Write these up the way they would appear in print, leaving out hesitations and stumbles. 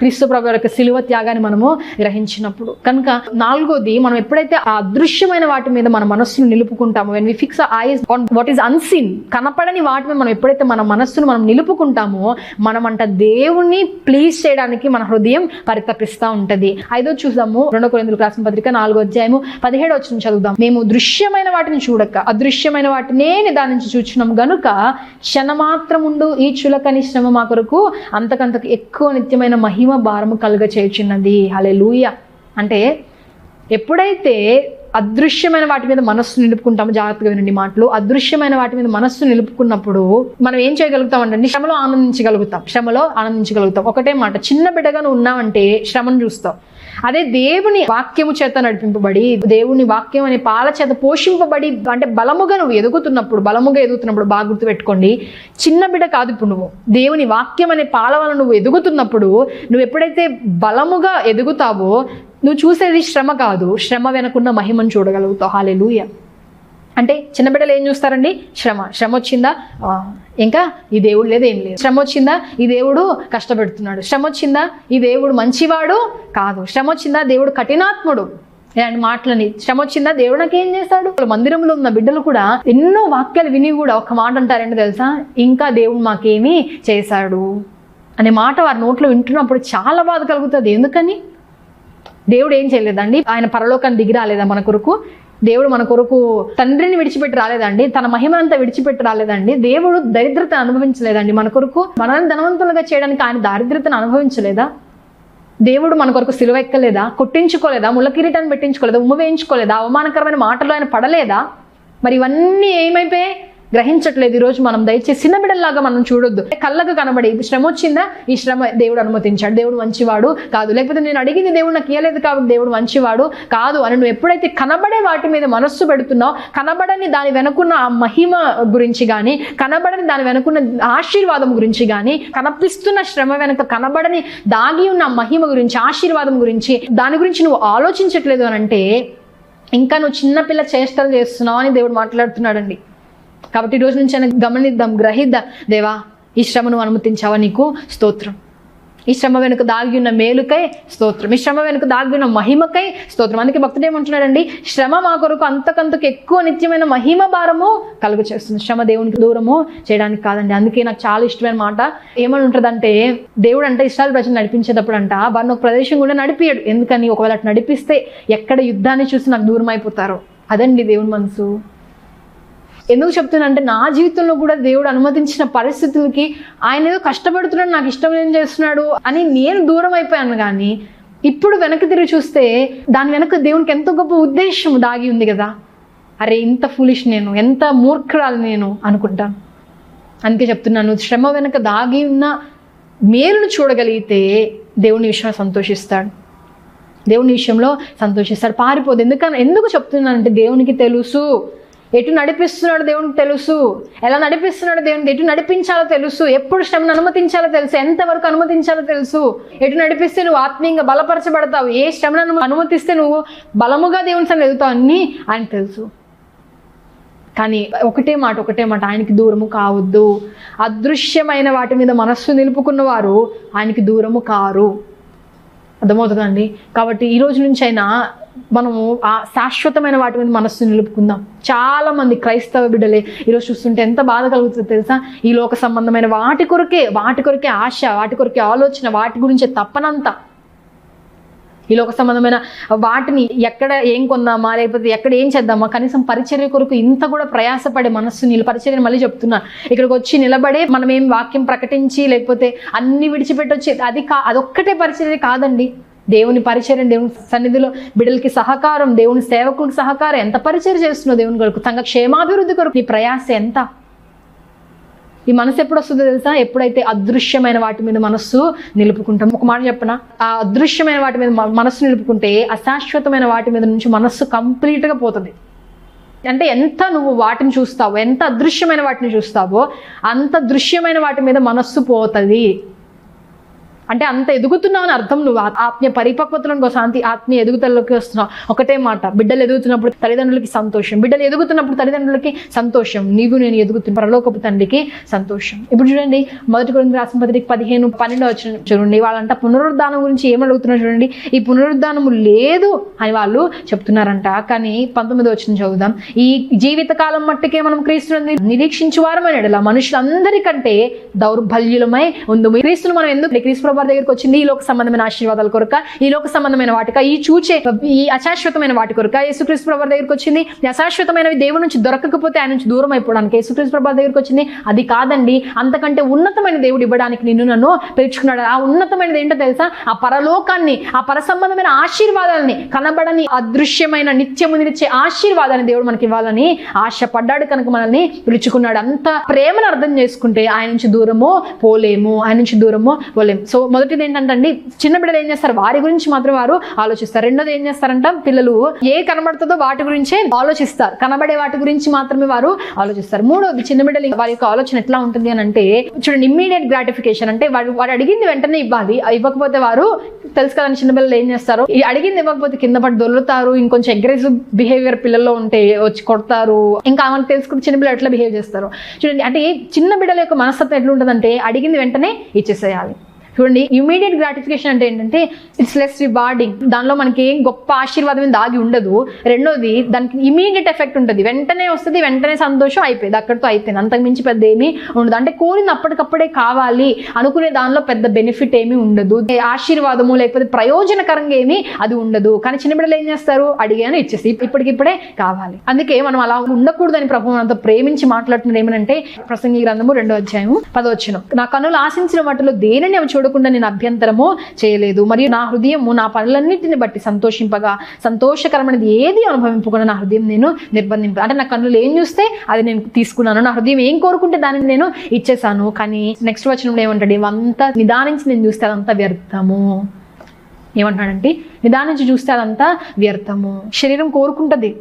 క్రీస్తు ప్రభు యొక్క సిలువ త్యాగాన్ని మనము గ్రహించినప్పుడు. కనుక నాలుగోది, మనం ఎప్పుడైతే ఆ అదృశ్యమైన వాటి మీద మన మనస్సును నిలుపుకుంటామో, when we fix our eyes on what is unseen, కనపడని వాటి మీద మనం ఎప్పుడైతే మన మనస్సును మనం నిలుపుకుంటామో, మనమంట దేవుణ్ణి ప్లీజ్ చేయడానికి మన హృదయం పరితపిస్తూ ఉంటుంది. ఐదో చూద్దాము, 2 కొరింథీయులకు రాసిన పత్రిక 4వ అధ్యాయము 17వ వచనం చదువుదాం. మేము దృశ్యమైన వాటిని చూడక అదృశ్యమైన వాటినే నిదానించి చూచున్నాం గనుక క్షణమాత్రముండు ఈ చులకని శ్రమ మా కొరకు అంతకంతకు ఎక్కువ నిత్యమైన మహిమ భారము కలుగ చేయుచున్నది. హల్లెలూయా. అంటే ఎప్పుడైతే అదృశ్యమైన వాటి మీద మనస్సు నిలుపుకుంటాము, జాగ్రత్తగా వినండి మాటలు, అదృశ్యమైన వాటి మీద మనస్సు నిలుపుకున్నప్పుడు మనం ఏం చేయగలుగుతాం అంటే శ్రమలో ఆనందించగలుగుతాం. ఒకటే మాట, చిన్న బిడ్డగా నువ్వు ఉన్నావంటే శ్రమను చూస్తావు. అదే దేవుని వాక్యము చేత నడిపింపబడి, దేవుని వాక్యం అనే పాల చేత పోషింపబడి, అంటే బలముగా ఎదుగుతున్నప్పుడు బాగా గుర్తుపెట్టుకోండి, చిన్న బిడ్డ కాదు. ఇప్పుడు నువ్వు దేవుని వాక్యం అనే పాల వల్ల నువ్వు ఎదుగుతున్నప్పుడు, నువ్వు ఎప్పుడైతే బలముగా ఎదుగుతావో నువ్వు చూసేది శ్రమ కాదు, శ్రమ వెనకున్న మహిమను చూడగలుగుతావు. హల్లెలూయా. అంటే చిన్న బిడ్డలు ఏం చూస్తారండి? శ్రమ వచ్చిందా, ఇంకా ఈ దేవుడు లేదు, ఏం లేదు. శ్రమ వచ్చిందా, ఈ దేవుడు కష్టపెడుతున్నాడు. శ్రమ వచ్చిందా, ఈ దేవుడు మంచివాడు కాదు. శ్రమ వచ్చిందా, దేవుడు కఠినాత్ముడు. ఇలాంటి మాటలని, శ్రమ వచ్చిందా, దేవుడు నాకేం చేస్తాడు. మందిరంలో ఉన్న బిడ్డలు కూడా ఎన్నో వాక్యాలు విని కూడా ఒక మాట అంటారంటే తెలుసా, ఇంకా దేవుడు మాకేమీ చేశాడు అనే మాట వారి నోట్లో వింటున్నప్పుడు చాలా బాధ కలుగుతుంది. ఎందుకని? దేవుడు ఏం చేయలేదండి? ఆయన పరలోకాన్ని దిగి రాలేదా మన కొరకు? దేవుడు మన కొరకు తండ్రిని విడిచిపెట్టి రాలేదండి? తన మహిమనంతా విడిచిపెట్టి రాలేదండి? దేవుడు దరిద్రతను అనుభవించలేదండి మన కొరకు? మనల్ని ధనవంతులుగా చేయడానికి ఆయన దారిద్రతను అనుభవించలేదా? దేవుడు మన కొరకు సిలువ ఎక్కలేదా? కొట్టించుకోలేదా? ముళ్ళ కిరీటాన్ని పెట్టించుకోలేదా? ఉమ్మ వేయించుకోలేదా? అవమానకరమైన మాటలు ఆయన పడలేదా? మరి ఇవన్నీ ఏమైపోయాయి? గ్రహించట్లేదు ఈరోజు మనం. దయచేసి చిన్న బిడ్డల్లాగా మనం చూడొద్దు. కళ్ళకు కనబడి శ్రమ వచ్చిందా, ఈ శ్రమ దేవుడు అనుమతించాడు, దేవుడు మంచివాడు కాదు, లేకపోతే నేను అడిగింది దేవుడు నాకు ఇవ్వలేదు కాబట్టి దేవుడు మంచివాడు కాదు అని నువ్వు ఎప్పుడైతే కనబడే వాటి మీద మనస్సు పెడుతున్నావు, కనబడని దాని వెనుకున్న ఆ మహిమ గురించి కానీ, కనబడని దాని వెనుకున్న ఆశీర్వాదం గురించి కానీ, కనిపిస్తున్న శ్రమ వెనుక కనబడని దాగి ఉన్న మహిమ గురించి, ఆశీర్వాదం గురించి, దాని గురించి నువ్వు ఆలోచించట్లేదు అని అంటే ఇంకా నువ్వు చిన్నపిల్ల చేష్టలు చేస్తున్నావు అని దేవుడు మాట్లాడుతున్నాడండి. కాబట్టి ఈ రోజు నుంచి ఆయన గమనిద్దాం, గ్రహిద్దాం. దేవా, ఈ శ్రమను అనుమతించావా, నీకు స్తోత్రం. ఈ శ్రమ వెనుక దాగి ఉన్న మేలుకై స్తోత్రం. ఈ శ్రమ వెనుక దాగి ఉన్న మహిమకై స్తోత్రం. అందుకే భక్తుడు ఏమంటున్నాడండి? శ్రమ మా కొరకు అంతకంతకు ఎక్కువ నిత్యమైన మహిమ భారము కలుగు చేస్తుంది. శ్రమ దేవునికి దూరము చేయడానికి కాదండి. అందుకే నాకు చాలా ఇష్టమైన మాట ఏమని ఉంటుందంటే, దేవుడు అంటే ఇశ్రాయేలు ప్రజలు నడిపించేటప్పుడు అంట వారిని ఒక ప్రదేశం కూడా నడిపియాడు. ఎందుకని? ఒకవేళ అటు నడిపిస్తే ఎక్కడ యుద్ధాన్ని చూసి నాకు దూరం అయిపోతారో. అదండి దేవుని మనసు. ఎందుకు చెప్తున్నా అంటే, నా జీవితంలో కూడా దేవుడు అనుమతించిన పరిస్థితులకి ఆయన ఏదో కష్టపడుతున్నాడు, నాకు ఇష్టం ఏం చేస్తున్నాడు అని నేను దూరం అయిపోయాను. కానీ ఇప్పుడు వెనక్కి తిరిగి చూస్తే దాని వెనక దేవునికి ఎంతో గొప్ప ఉద్దేశం దాగి ఉంది కదా. అరే, ఇంత ఫూలిష్ నేను, ఎంత మూర్ఖురాలు నేను అనుకుంటాను. అందుకే చెప్తున్నాను, శ్రమ వెనక దాగి ఉన్న మేలును చూడగలిగితే దేవుని విషయంలో సంతోషిస్తాడు. దేవుని విషయంలో సంతోషిస్తాడు, పారిపోదు. ఎందుకు చెప్తున్నానంటే, దేవునికి తెలుసు ఎటు నడిపిస్తున్నాడు, దేవునికి తెలుసు ఎలా నడిపిస్తున్నాడు, దేవునికి ఎటు నడిపించాలో తెలుసు, ఎప్పుడు శ్రమను అనుమతించాలో తెలుసు, ఎంతవరకు అనుమతించాలో తెలుసు, ఎటు నడిపిస్తే నువ్వు ఆత్మీయంగా బలపరచబడతావు, ఏ శ్రమను అనుమతిస్తే నువ్వు బలముగా దేవుని సన్నిధిలో ఎదుగుతావు అన్నీ ఆయనకు తెలుసు. కానీ ఒకటే మాట, ఆయనకి దూరము కావద్దు. అదృశ్యమైన వాటి మీద మనస్సు నిలుపుకున్న వారు ఆయనకి దూరము కారు. అర్థమవుతుందండి? కాబట్టి ఈ రోజు నుంచి అయినా మనము ఆ శాశ్వతమైన వాటి మీద మనస్సు నిలుపుకుందాం. చాలా మంది క్రైస్తవ బిడ్డలే ఈరోజు చూస్తుంటే ఎంత బాధ కలుగుతుందో తెలుసా? ఈ లోక సంబంధమైన వాటి కొరకే ఆశ, వాటి కొరకే ఆలోచన, వాటి గురించే తప్పనంతా. ఈ లోక సంబంధమైన వాటిని ఎక్కడ ఏం కొందామా, లేకపోతే ఎక్కడ ఏం చేద్దామా, కనీసం పరిచర్య కొరకు ఇంత కూడా ప్రయాసపడే మనస్సు పరిచర్యని మళ్ళీ చెప్తున్నా, ఇక్కడికి వచ్చి నిలబడే మనం ఏం వాక్యం ప్రకటించి లేకపోతే అన్ని విడిచిపెట్టొచ్చి అదొక్కటే పరిచర్య కాదండి. దేవుని పరిచర్య, దేవుని సన్నిధిలో బిడ్డలకి సహకారం, దేవుని సేవకులకు సహకారం, ఎంత పరిచర్య చేస్తున్నావు దేవుని కొరకు, సంఘ క్షేమాభివృద్ధి కొరకు నీ ప్రయాస ఎంత. ఈ మనసు ఎప్పుడు వస్తుందో తెలుసా? ఎప్పుడైతే అదృశ్యమైన వాటి మీద మనస్సు నిలుపుకుంటాం. ఒక మాట చెప్పనా, ఆ అదృశ్యమైన వాటి మీద మనస్సు నిలుపుకుంటే అశాశ్వతమైన వాటి మీద నుంచి మనస్సు కంప్లీట్గా పోతుంది. అంటే ఎంత నువ్వు వాటిని చూస్తావో, ఎంత అదృశ్యమైన వాటిని చూస్తావో అంత దృశ్యమైన వాటి మీద మనస్సు పోతుంది. అంటే అంత ఎదుగుతున్నావు అని అర్థం. నువ్వు ఆత్మీయ పరిపక్వతలోకి శాంతి ఆత్మీయ ఎదుగుదలలోకి వస్తున్నావు. ఒకటే మాట, బిడ్డలు ఎదుగుతున్నప్పుడు తల్లిదండ్రులకి సంతోషం, బిడ్డలు ఎదుగుతున్నప్పుడు తల్లిదండ్రులకి సంతోషం, నీవు నేను ఎదుగుతున్న పరలోకపు తండ్రికి సంతోషం. ఇప్పుడు చూడండి, 1 కొరింథీయులకు రాసిన పత్రిక 15:12 చూడండి. వాళ్ళంట పునరుద్ధానం గురించి ఏమడుగుతున్నారు చూడండి. ఈ పునరుద్ధానము లేదు అని వాళ్ళు చెప్తున్నారంట. కానీ 19వ వచనం చదువుదాం. ఈ జీవితకాలం మట్టుకే మనం క్రీస్తుని నిరీక్షించు వారమైన ఎడల మనుషులందరికంటే దౌర్బల్యులమై ఉందు. క్రీస్తును మనం ఎందుకు, క్రీస్తు ప్రభు దగ్గరికి వచ్చింది ఈ లోక సంబంధమైన ఆశీర్వాదాల కొరక, ఈ లోక సంబంధమైన వాటిక, ఈ చూచే ఈ అశాశ్వతమైన వాటి కొరక యేసుక్రీస్తు ప్రభు దగ్గరికి వచ్చింది. అశాశ్వతమైనవి దేవుడి నుంచి దొరకకపోతే ఆయన నుంచి దూరం అయిపోవడానికి యేసుక్రీస్తు ప్రభు దగ్గరికి వచ్చింది. అది కాదండి, అంతకంటే ఉన్నతమైన దేవుడు ఇవ్వడానికి నిన్ను నన్ను పిలుచుకున్నాడు. ఆ ఉన్నతమైనది ఏంటో తెలుసా? ఆ పరలోకాన్ని, ఆ పర సంబంధమైన ఆశీర్వాదాలని, కనబడని అదృశ్యమైన నిత్యము నిలిచే ఆశీర్వాదాన్ని దేవుడు మనకి ఇవ్వాలని ఆశపడ్డాడు కనుక మనల్ని పిలుచుకున్నాడు. అంత ప్రేమను అర్థం చేసుకుంటే ఆయన నుంచి దూరము పోలేము, ఆయన నుంచి దూరము పోలేము. సో మొదటిది ఏంటంటే చిన్న బిడ్డలు ఏం చేస్తారు, వారి గురించి మాత్రం వారు ఆలోచిస్తారు. రెండోది ఏం చేస్తారంట, పిల్లలు ఏ కనబడుతుందో వాటి గురించే ఆలోచిస్తారు, కనబడే వాటి గురించి మాత్రమే వారు ఆలోచిస్తారు. మూడోది, చిన్న బిడ్డలు వారి యొక్క ఆలోచన ఎట్లా ఉంటుంది అని అంటే చూడండి, ఇమ్మీడియట్ గ్రాటిఫికేషన్. అంటే వాడు అడిగింది వెంటనే ఇవ్వాలి, ఇవ్వకపోతే వారు తెలుసు కదండి చిన్న పిల్లలు ఏం చేస్తారు, ఈ అడిగింది ఇవ్వకపోతే కింద పడి దొరుకుతారు, ఇంకొంచెం అగ్రెసివ్ బిహేవియర్ పిల్లల్లో ఉంటే వచ్చి కొడతారు. ఇంకా మనకు తెలుసుకుని చిన్న పిల్లలు ఎట్లా బిహేవ్ చేస్తారు చూడండి. అంటే చిన్న బిడ్డల యొక్క మనస్తత్వం ఎట్లా ఉంటుందంటే అడిగింది వెంటనే ఇచ్చేసేయాలి. చూడండి, ఇమీడియట్ గ్రాటిఫికేషన్ అంటే ఏంటంటే ఇట్స్ లెస్ రివార్డింగ్. దానిలో మనకి ఏం గొప్ప ఆశీర్వాదం దాగి ఉండదు. రెండోది, దానికి ఇమీడియట్ ఎఫెక్ట్ ఉంటుంది, వెంటనే వస్తుంది, వెంటనే సంతోషం అయిపోయింది, అక్కడితో అయిపోయింది, అంతకు మించి పెద్ద ఏమీ ఉండదు. అంటే కోరింది అప్పటికప్పుడే కావాలి అనుకునే దానిలో పెద్ద బెనిఫిట్ ఏమీ ఉండదు, ఆశీర్వాదము లేకపోతే ప్రయోజనకరంగా ఏమీ అది ఉండదు. కానీ చిన్న బిడ్డలు ఏం చేస్తారు, అడిగాను ఇచ్చేసి ఇప్పటికిప్పుడే కావాలి. అందుకే మనం అలా ఉండకూడదని ప్రభువు మనతో ప్రేమించి మాట్లాడుతున్నారు. ఏమనంటే ప్రసంగి గ్రంథము 2వ అధ్యాయము 10వ వచనం, నా కన్నులు ఆశించిన వాటిలో దేనిని అవి చూడకుండా నేను అభ్యంతరము చేయలేదు, మరియు నా హృదయము నా పనులన్నిటిని బట్టి సంతోషింపగా సంతోషకరమైనది ఏది అనుభవింపకుండా నా హృదయం నేను నిర్బంధింప. అంటే నా కన్నులు ఏం చూస్తే అది నేను తీసుకున్నాను, నా హృదయం ఏం కోరుకుంటే దానిని నేను ఇచ్చేసాను. కానీ నెక్స్ట్ వచనంలో ఏమంటాడు, ఇవంతా నిదానించి నేను చూస్తే అదంతా వ్యర్థము. ఏమంటాడంటే నిదానించి చూస్తే అదంతా వ్యర్థము. శరీరం కోరుకుంటుంది,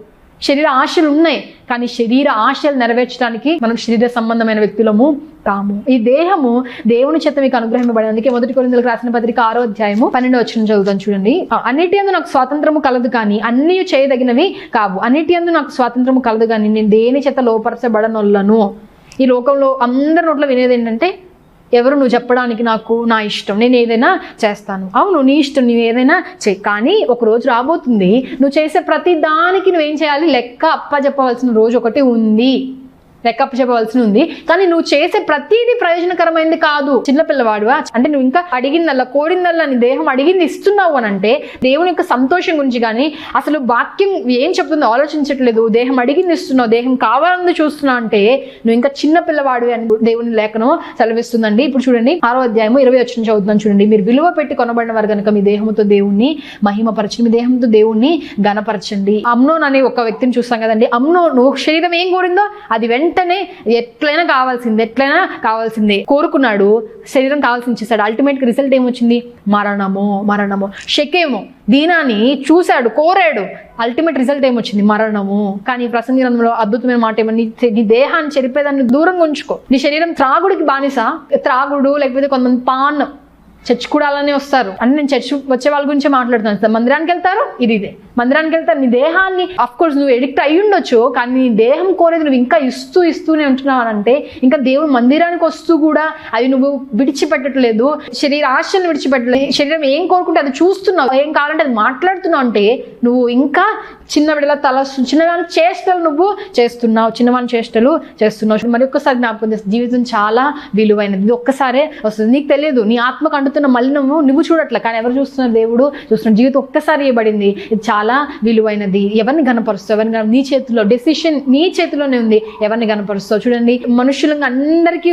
శరీర ఆశలు ఉన్నాయి, కానీ శరీర ఆశలు నెరవేర్చడానికి మనం శరీర సంబంధమైన వ్యక్తులము కాము. ఈ దేహము దేవుని చేత మీకు అనుగ్రహింపబడి. అందుకే 1 కొరింథీయులకు రాసిన పత్రిక 6వ అధ్యాయము 12వ వచనం చదువుతాను చూడండి. అన్నిటి యందు నాకు స్వాతంత్రము కలదు కానీ అన్నీ చేయదగినవి కావు. అన్నిటి యందు నాకు స్వాతంత్రము కలదు కానీ నేను దేని చేత లోపరచబడనొల్లను. ఈ లోకంలో అందరి నోట్లో వినేది ఏంటంటే, ఎవరు నువ్వు చెప్పడానికి, నాకు నా ఇష్టం, నేను ఏదైనా చేస్తాను. అవును, నీ ఇష్టం, నువ్వు ఏదైనా చేయి. కానీ ఒక రోజు రాబోతుంది, నువ్వు చేసే ప్రతి దానికి నువ్వేం చేయాలి, లెక్క అప్పచెప్పవలసిన రోజు ఒకటి ఉంది, లెక్క అప్పచెప్పవలసి ఉంది. కానీ నువ్వు చేసే ప్రతిదీ ప్రయోజనకరమైనది కాదు. చిన్నపిల్లవాడువా అంటే నువ్వు ఇంకా అడిగిందల్లా కోడిందల్లా నీ దేహం అడిగింది ఇస్తున్నావు అని అంటే దేవుని యొక్క సంతోషం గురించి కానీ అసలు వాక్యం ఏం చెప్తుందో ఆలోచించట్లేదు. దేహం అడిగింది ఇస్తున్నావు, దేహం కావాలని చూస్తున్నావు అంటే నువ్వు ఇంకా చిన్న పిల్లవాడు అని దేవుని లేఖనం సెలవిస్తుందండి. ఇప్పుడు చూడండి 6వ అధ్యాయము 20వ వచనం చదువుతున్నాను చూడండి. మీరు విలువ పెట్టి కొనబడిన వారు కనుక మీ దేహంతో దేవుణ్ణి మహిమపరచండి, మీ దేహంతో దేవుణ్ణి గణపరచండి. అమ్నోన్ అనే ఒక వ్యక్తిని చూస్తాం కదండి. అమ్నోను శరీరం ఏం కోరిందో అది వెంటనే ఎట్లయినా కావాల్సిందే కోరుకున్నాడు, శరీరం కావాల్సింది చేశాడు. అల్టిమేట్ రిజల్ట్ ఏమొచ్చింది, మరణము. షెకెము దీనాన్ని చూశాడు, కోరాడు, అల్టిమేట్ రిజల్ట్ ఏమొచ్చింది, మరణము. కానీ ప్రసంగి గ్రంథంలో అద్భుతమైన మాట ఏమని, నీ దేహాన్ని చెరిపేదాన్ని దూరంగా ఉంచుకో. నీ శరీరం త్రాగుడికి బానిస, త్రాగుడు లేకపోతే కొంతమంది పాన్, చర్చ్ కూడా అలానే వస్తారు. అంటే నేను చర్చ్ వచ్చే వాళ్ళ గురించి మాట్లాడుతాను. మందిరానికి వెళ్తారు, ఇదే మందిరానికి వెళ్తారు. నీ దేహాన్ని అఫ్ కోర్స్ నువ్వు ఎడిక్ట్ అయ్యి ఉండొచ్చు, కానీ నీ దేహం కోరేది నువ్వు ఇంకా ఇస్తూనే ఉంటున్నావు అంటే ఇంకా దేవుడు మందిరానికి వస్తూ కూడా అది నువ్వు విడిచిపెట్టట్లేదు, శరీర ఆశలను విడిచిపెట్టలేదు. శరీరం ఏం కోరుకుంటే అది చూస్తున్నావు, ఏం కావాలంటే అది మాట్లాడుతున్నావు అంటే నువ్వు ఇంకా చిన్న బిడ్డల చిన్నవాని చేష్టలు నువ్వు చేస్తున్నావు, చిన్నవాని చేష్టలు చేస్తున్నావు. మరి ఒక్కసారి జ్ఞాపకం చేస్తే జీవితం చాలా విలువైనది, ఇది ఒక్కసారే వస్తుంది. నీకు తెలియదు, నీ ఆత్మకు అంటుతున్న మలినము నువ్వు చూడట్లే, కానీ ఎవరు చూస్తున్నారు, దేవుడు చూస్తున్నాడు. జీవితం ఒక్కసారి ఇవ్వబడింది, ఇది చాలా విలువైనది. ఎవరిని గణపరుస్తావు, నీ చేతిలో డెసిషన్ నీ చేతిలోనే ఉంది, ఎవరిని గణపరుస్తావు. చూడండి, మనుషులంగా అందరికీ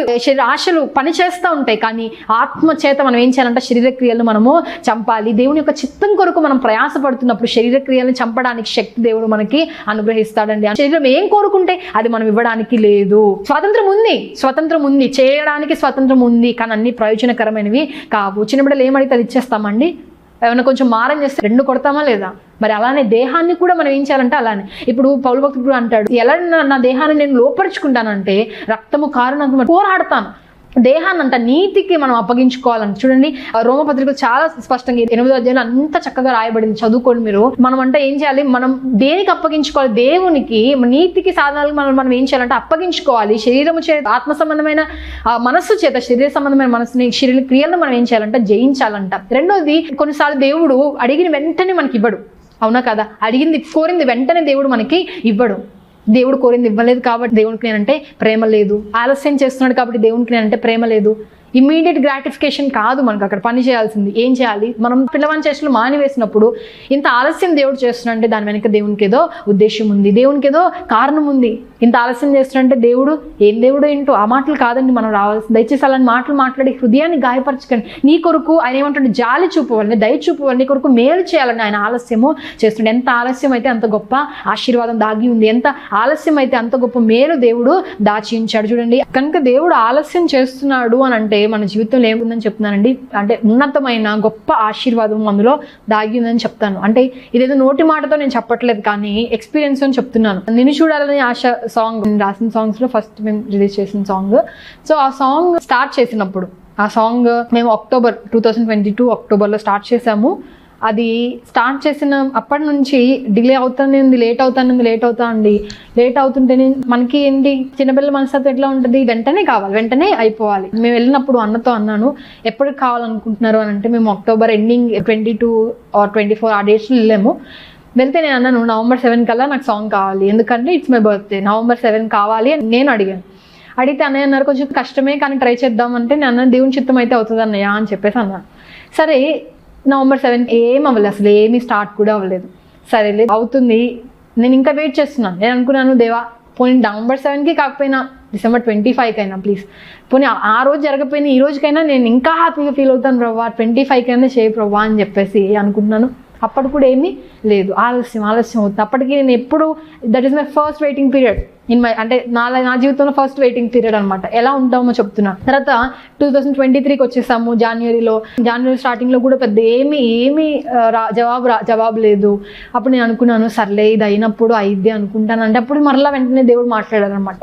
ఆశలు పని చేస్తూ ఉంటాయి, కానీ ఆత్మ చేత మనం ఏం చేయాలంటే శరీర క్రియలను మనము చంపాలి. దేవుని యొక్క చిత్తం కొరకు మనం ప్రయాసపడుతున్నప్పుడు శరీర క్రియలను చంపడానికి శక్తి దేవుడు మనకి అనుగ్రహిస్తాడండి. శరీరం ఏం కోరుకుంటే అది మనం ఇవ్వడానికి లేదు. స్వతంత్రం ఉంది, చేయడానికి స్వతంత్రం ఉంది, కానీ అన్ని ప్రయోజనకరమైనవి కావు. చిన్న బిడ్డలు ఏమడితే అది ఇచ్చేస్తామండి. ఏమైనా కొంచెం మారం చేస్తే 2 కొడతామా లేదా? మరి అలానే దేహాన్ని కూడా మనం ఏం చేయాలంటే అలానే. ఇప్పుడు పౌలు భక్తుడు కూడా అంటాడు, ఎలా నా దేహాన్ని నేను లోపరుచుకుంటానంటే రక్తము కారణంగా పోరాడతాను. దేహాన్ని అంట నీతికి మనం అప్పగించుకోవాలని. చూడండి రోమపత్రికలు చాలా స్పష్టంగా 8వ అధ్యాయంలో అంత చక్కగా రాయబడింది, చదువుకోండి మీరు. మనం అంటే ఏం చేయాలి, మనం దేనికి అప్పగించుకోవాలి, దేవునికి నీతికి సాధనాలకు మనం ఏం చేయాలంటే అప్పగించుకోవాలి. శరీరము చేత ఆత్మ సంబంధమైన మనస్సు చేత శరీర సంబంధమైన మనసుని శరీర క్రియలను మనం ఏం చేయాలంట, జయించాలంట. రెండోది, కొన్నిసార్లు దేవుడు అడిగిన వెంటనే మనకి ఇవ్వడు, అవునా కదా? కోరింది వెంటనే దేవుడు మనకి ఇవ్వడు. దేవుడు కోరింది ఇవ్వలేదు కాబట్టి దేవునికి నేనంటే ప్రేమ లేదు. ఆలస్యం చేస్తున్నాడు కాబట్టి దేవునికి నేనంటే ప్రేమ లేదు. ఇమ్మీడియట్ గ్రాటిఫికేషన్ కాదు మనకు అక్కడ పని చేయాల్సింది. ఏం చేయాలి, మనం పిల్లవాని చేష్టలు మానివేసినప్పుడు ఇంత ఆలస్యం దేవుడు చేస్తున్నాడంటే దాని వెనక దేవునికి ఏదో ఉద్దేశం ఉంది, దేవునికి ఏదో కారణం ఉంది. ఇంత ఆలస్యం చేస్తున్నాడంటే దేవుడు ఏం దేవుడు ఏంటో ఆ మాటలు కాదండి మనం రావాల్సింది. దయచేసి అలాంటి మాటలు మాట్లాడి హృదయాన్ని గాయపరచుకండి. నీ కొరకు ఆయన ఏమంటుంటే జాలి చూపవాలని, దయ చూపవాలని, నీ కొరకు మేలు చేయాలని ఆయన ఆలస్యము చేస్తుండే. ఎంత ఆలస్యం అయితే అంత గొప్ప ఆశీర్వాదం దాగి ఉంది, ఎంత ఆలస్యం అయితే అంత గొప్ప మేలు దేవుడు దాచి ఉంచాడు. చూడండి, కనుక దేవుడు ఆలస్యం చేస్తున్నాడు అని అంటే మన జీవితంలో ఏముందని చెప్తున్నానండి, అంటే ఉన్నతమైన గొప్ప ఆశీర్వాదం అందులో దాగి ఉందని చెప్తాను. అంటే ఇదేదో నోటి మాటతో నేను చెప్పట్లేదు, కానీ ఎక్స్పీరియన్స్ అని చెప్తున్నాను. నిన్ను చూడాలని ఆశ సాంగ్ రాసిన సాంగ్స్ లో ఫస్ట్ మేము రిలీజ్ చేసిన సాంగ్. సో ఆ సాంగ్ స్టార్ట్ చేసినప్పుడు, ఆ సాంగ్ మేము అక్టోబర్ 2022 అక్టోబర్లో స్టార్ట్ చేసాము. అది స్టార్ట్ చేసిన అప్పటి నుంచి డిలే అవుతానండి, లేట్ అవుతుంటే మనకి ఏంటి, చిన్నపిల్లల మనస్తత్వం ఎట్లా ఉంటుంది, వెంటనే కావాలి, వెంటనే అయిపోవాలి. మేము వెళ్ళినప్పుడు అన్నతో అన్నాను, ఎప్పటికి కావాలనుకుంటున్నారు అని అంటే, మేము అక్టోబర్ ఎండింగ్ 22 or 24 ఆ డేట్స్లో వెళ్ళాము. వెళ్తే నేను అన్నాను, నవంబర్ 7 కల్లా నాకు సాంగ్ కావాలి, ఎందుకంటే ఇట్స్ మై బర్త్డే, నవంబర్ 7 కావాలి అని నేను అడిగాను. అడిగితే అన్నయ్య అన్నారు, కొంచెం కష్టమే కానీ ట్రై చేద్దామంటే, నేను అన్న దేవుని చిత్తం అయితే అవుతుంది అన్నయ్య అని చెప్పేసి అన్నాను. సరే, నవంబర్ 7 ఏం అవ్వలేదు, అసలు ఏమీ స్టార్ట్ కూడా అవ్వలేదు. సరేలే అవుతుంది, నేను ఇంకా వెయిట్ చేస్తున్నాను. నేను అనుకున్నాను, దేవా పోనీ నవంబర్ 7కి కాకపోయినా December 25కైనా ప్లీజ్, పోనీ ఆ రోజు జరగకపోయినా ఈ రోజుకైనా నేను ఇంకా హ్యాపీగా ఫీల్ అవుతాను ప్రవ్వా, 25కైనా చేయి ప్రవ్వా అని చెప్పేసి అనుకుంటున్నాను. అప్పటి కూడా ఏమీ లేదు, ఆలస్యం అవుతుంది. అప్పటికి నేను ఎప్పుడు, that is my first waiting period అంటే నా జీవితంలో ఫస్ట్ వెయిటింగ్ పీరియడ్ అనమాట. ఎలా ఉంటామో చెప్తున్నా. తర్వాత 2023కి వచ్చేసాము. జనవరి స్టార్టింగ్లో కూడా పెద్ద ఏమీ జవాబు లేదు. అప్పుడు నేను అనుకున్నాను, సర్లే ఇది అయినప్పుడు అయిద్ది అనుకుంటాను. అంటే అప్పుడు మరలా వెంటనే దేవుడు మాట్లాడారు అనమాట.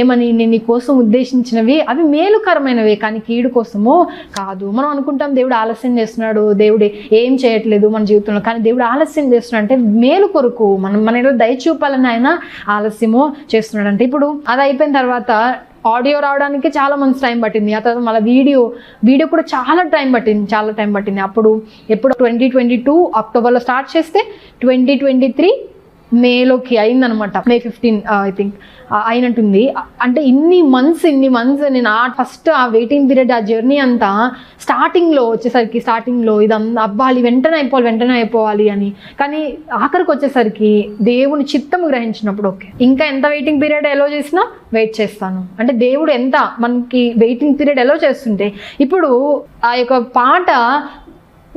ఏమని, నేను నీ కోసం ఉద్దేశించినవి అవి మేలుకరమైనవి కానీ కీడు కోసము కాదు. మనం అనుకుంటాం దేవుడు ఆలస్యం చేస్తున్నాడు, దేవుడు ఏం చేయట్లేదు మన జీవితంలో, కానీ దేవుడు ఆలస్యం చేస్తున్నాడు అంటే మేలు కొరకు, మన దయ చూపాలని ఆయన ఆలస్యము చేస్తున్నాడు. అంటే ఇప్పుడు అది అయిపోయిన తర్వాత ఆడియో రావడానికి చాలా మంచి టైం పట్టింది. ఆ తర్వాత మళ్ళీ వీడియో కూడా చాలా టైం పట్టింది. అప్పుడు ఎప్పుడు 2022 అక్టోబర్లో స్టార్ట్ చేస్తే 2023 మేలోకి అయిందనమాట. May 15 ఐ థింక్ అయినట్టుంది. అంటే ఇన్ని మంత్స్ నేను ఫస్ట్ ఆ వెయిటింగ్ పీరియడ్, ఆ జర్నీ అంతా స్టార్టింగ్లో ఇదంతా అవ్వాలి, వెంటనే అయిపోవాలి అని. కానీ ఆఖరికి వచ్చేసరికి దేవుని చిత్తం గ్రహించినప్పుడు ఓకే, ఇంకా ఎంత వెయిటింగ్ పీరియడ్ ఎలో చేసినా వెయిట్ చేస్తాను. అంటే దేవుడు ఎంత మనకి వెయిటింగ్ పీరియడ్ ఎలో చేస్తుంటే, ఇప్పుడు ఆ యొక్క పాట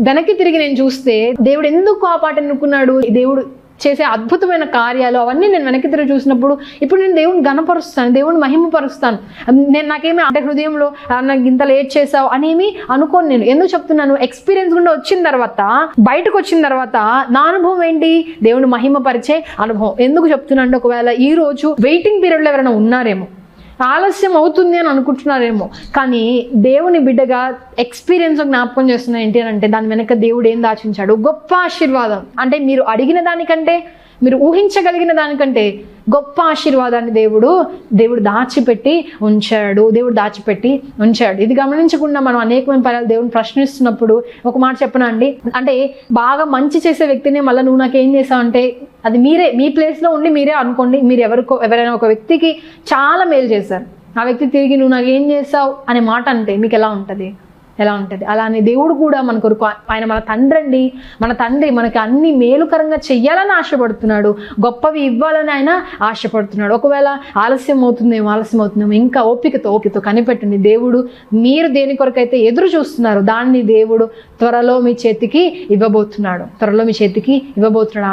వెనక్కి తిరిగి నేను చూస్తే దేవుడు ఎందుకు ఆ పాట ఎన్నుకున్నాడు, దేవుడు చేసే అద్భుతమైన కార్యాలు అవన్నీ నేను వెనక్కి తిరిగి చూసినప్పుడు ఇప్పుడు నేను దేవుని గణపరుస్తాను, దేవుని మహిమపరుస్తాను. నాకేమీ అంటే హృదయంలో నాకు ఇంత లేట్ చేసావు అనేమి అనుకోను. నేను ఎందుకు చెప్తున్నాను, ఎక్స్పీరియన్స్ గుండా బయటకు వచ్చిన తర్వాత నా అనుభవం ఏంటి, దేవుని మహిమపరిచే అనుభవం. ఎందుకు చెప్తున్నా అంటే, ఒకవేళ ఈ రోజు వెయిటింగ్ పీరియడ్లో ఎవరైనా ఉన్నారేమో, ఆలస్యం అవుతుంది అని అనుకుంటున్నారేమో, కానీ దేవుని బిడ్డగా ఎక్స్పీరియన్స్ జ్ఞాపకం చేస్తున్నా ఏంటి అని అంటే, దాని వెనక దేవుడు ఏం దాచించాడు, గొప్ప ఆశీర్వాదం. అంటే మీరు అడిగిన దానికంటే, మీరు ఊహించగలిగిన దానికంటే గొప్ప ఆశీర్వాదాన్ని దేవుడు దాచిపెట్టి ఉంచాడు. ఇది గమనించకుండా మనం అనేకమైన పర్యాలు దేవుని ప్రశ్నిస్తున్నప్పుడు ఒక మాట చెప్పనా అండి, అంటే బాగా మంచి చేసే వ్యక్తిని మళ్ళీ నువ్వు నాకేం చేసావు అంటే, అది మీ ప్లేస్లో ఉండి మీరే అనుకోండి, మీరు ఎవరైనా ఒక వ్యక్తికి చాలా మేలు చేశారు, ఆ వ్యక్తి తిరిగి నువ్వు నాకేం చేసావు అనే మాట అంటే మీకు ఎలా ఉంటుంది? అలానే దేవుడు కూడా మన కొరకు, ఆయన మన తండ్రి మనకి అన్ని మేలుకరంగా చెయ్యాలని ఆశపడుతున్నాడు, గొప్పవి ఇవ్వాలని ఆయన ఆశపడుతున్నాడు. ఒకవేళ ఆలస్యం అవుతుందేమో, ఇంకా ఓపికతో కనిపెట్టండి. దేవుడు మీరు దేని కొరకైతే ఎదురు చూస్తున్నారు దాన్ని దేవుడు త్వరలో మీ చేతికి ఇవ్వబోతున్నాడు.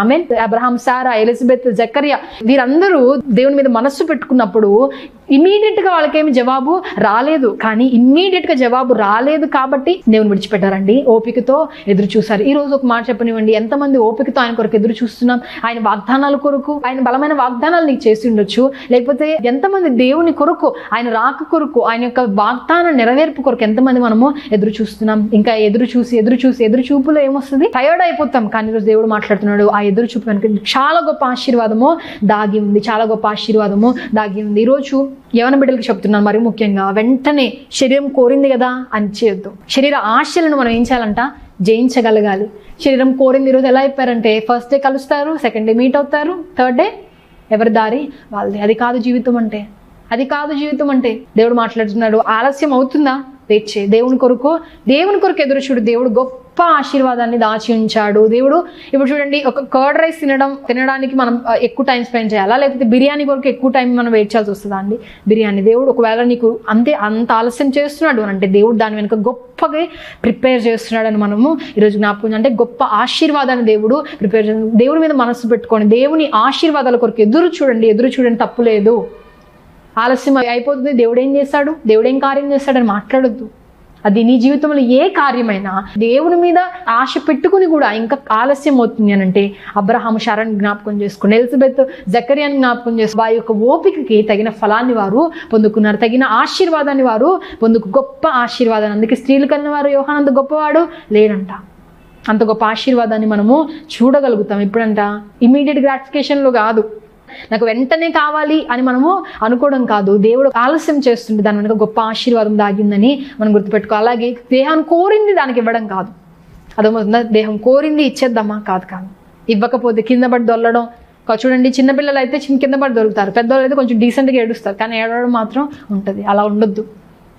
ఆమేన్. అబ్రహాం, సారా, ఎలిజబెత్, జకర్యా వీరందరూ దేవుని మీద మనస్సు పెట్టుకున్నప్పుడు ఇమ్మీడియట్గా వాళ్ళకేమి జవాబు రాలేదు, కాబట్టి దేవుని విడిచిపెట్టారండి, ఓపికతో ఎదురు చూశారు. ఈ రోజు ఒక మాట చెప్పనివ్వండి, ఎంతమంది ఓపికతో ఆయన కొరకు ఎదురు చూస్తున్నాం, ఆయన వాగ్దానాల కొరకు, ఆయన బలమైన వాగ్దానాలు నీకు చేసి ఉండొచ్చు. లేకపోతే ఎంతమంది దేవుని కొరకు, ఆయన రాక కొరకు, ఆయన యొక్క వాగ్దాన నెరవేర్పు కొరకు ఎంతమంది మనము ఎదురు చూస్తున్నాం. ఇంకా ఎదురు చూపులో ఏమొస్తుంది, టయర్డ్ అయిపోతాం. కానీ ఈరోజు దేవుడు మాట్లాడుతున్నాడు, ఆ ఎదురు చూపు వెనుక చాలా గొప్ప ఆశీర్వాదము దాగి ఉంది, చాలా గొప్ప ఆశీర్వాదము దాగి ఉంది. ఈరోజు యవన బిడ్డలకు చెప్తున్నాను, మరి ముఖ్యంగా వెంటనే శరీరం కోరింది కదా అని చేయొద్దు. శరీర ఆశలను మనం ఏం చేయాలంట, జయించగలగాలి. శరీరం కోరింది ఈరోజు ఎలా అయిపోయారంటే, ఫస్ట్ డే కలుస్తారు, సెకండ్ డే మీట్ అవుతారు, థర్డ్ డే ఎవరి దారి వాళ్ళది. అది కాదు జీవితం అంటే, అది కాదు జీవితం అంటే. దేవుడు మాట్లాడుతున్నాడు, ఆలస్యం అవుతుందా, వెయిట్ చేయి. దేవుని కొరకు ఎదురు చూడు. దేవుడు గొప్ప ఆశీర్వాదాన్ని దాచి ఉంచాడు. దేవుడు ఇప్పుడు చూడండి, ఒక కర్డ్ రైస్ తినడానికి మనం ఎక్కువ టైం స్పెండ్ చేయాలా, లేకపోతే బిర్యానీ కొరకు ఎక్కువ టైం మనం వెయిట్ చేయాల్సి వస్తుందా అండి? బిర్యానీ దేవుడు ఒకవేళ నీకు అంత ఆలస్యం చేస్తున్నాడు అంటే దేవుడు దాని వెనుక గొప్పగా ప్రిపేర్ చేస్తున్నాడు అని మనము ఈరోజు జ్ఞాపకం. అంటే గొప్ప ఆశీర్వాదాన్ని దేవుడు ప్రిపేర్ చేస్తున్నాడు. దేవుడి మీద మనసు పెట్టుకోండి, దేవుని ఆశీర్వాదాల కొరకు ఎదురు చూడండి, తప్పు లేదు. ఆలస్యం అయిపోతుంది, దేవుడు ఏం చేస్తాడు, దేవుడు ఏం కార్యం చేస్తాడని మాట్లాడొద్దు. అది నీ జీవితంలో ఏ కార్యమైనా దేవుని మీద ఆశ పెట్టుకుని కూడా ఇంకా ఆలస్యం అవుతుంది అని అంటే, అబ్రహాము శారాని జ్ఞాపకం చేసుకోండి, ఎలిజబెత్ జకర్యాని జ్ఞాపకం చేసుకో. వారి యొక్క ఓపికకి తగిన ఫలాన్ని వారు పొందుకున్నారు, తగిన ఆశీర్వాదాన్ని వారు గొప్ప ఆశీర్వాదాన్ని. అందుకే స్త్రీలు కన్నా వారు యోహాను అంత గొప్పవాడు లేడంట. అంత గొప్ప ఆశీర్వాదాన్ని మనము చూడగలుగుతాం. ఎప్పుడంట, ఇమీడియట్ గ్రాటిఫికేషన్లో కాదు, నాకు వెంటనే కావాలి అని మనము అనుకోవడం కాదు. దేవుడు ఆలస్యం చేస్తుంటే దాని వెనుక గొప్ప ఆశీర్వాదం దాగిందని మనం గుర్తుపెట్టుకో. అలాగే దేహాన్ని కోరింది దానికి ఇవ్వడం కాదు. అర్థమవుతుందా? దేహం కోరింది ఇచ్చేద్దామా, కాదు. ఇవ్వకపోతే కింద పడి దొల్లడం. చూడండి, చిన్నపిల్లలు అయితే కింద పడి దొరుకుతారు, పెద్దవాళ్ళు అయితే కొంచెం డీసెంట్గా ఏడుస్తారు, కానీ ఏడవడం మాత్రం ఉంటుంది. అలా ఉండొద్దు.